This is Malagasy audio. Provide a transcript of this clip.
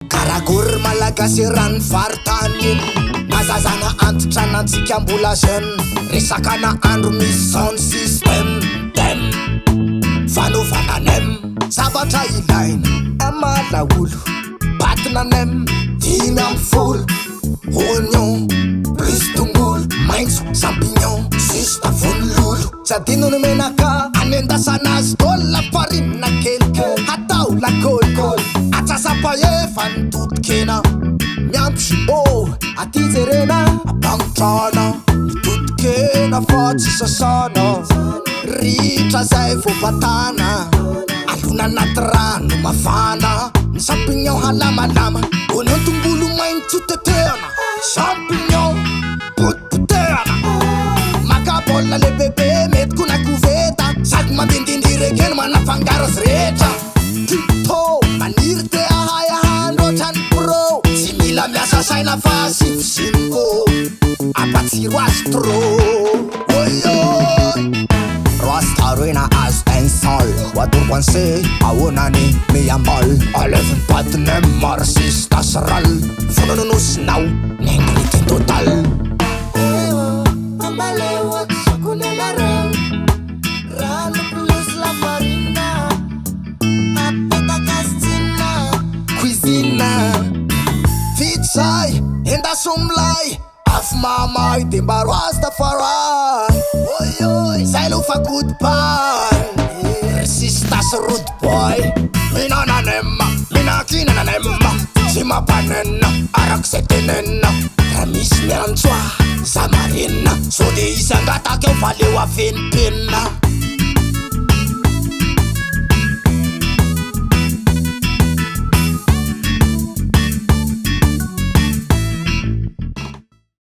Karakory malagasy rano faritany mazazana antitra nantsika mbola jeune resakana andro misy sound system dem fanovana nem zavatra ilaina amalaolo batina nem 5 oignon plus tongolo maintso champignon juste vonlolo tsy adino ny menaka anendasana azy tôla farinina kelikely atao lakolikoly atsasapaefa ny totokena miampy jibo aty jerena abagnitrana mitotokena fa tsy sasana ritra zay vobatana alona anaty rano mafana ny champignon halamalama oignon tongolo maintso tetehana champignon potipotehana makabola le bebe mety kona koveta sady mandindindy rekeny manafangaro azy rehetra tito maniry te ahay ahandro ohatrany pro tsy mila miasa saina fa sinosinoko ampatsiro azy tro oyoy Rasta ruina as un sol Wadur pensé a onani mi ambal Eleven patnem marxista saral Funo no snau Nenglitin total Ewo Ambale wat sakune la rew Rano plus la farina Apeta castina Cuisina Fitzai Enda sumlai Af mamai timba Rastafari Oi oi Sai lo fa goodbye Resistas rude boy Mina na nemma Mina kina na nemma Sima panenna RECETTE nenna Ramis mirantswa Samarina So de isangata ke valeu a 20 pena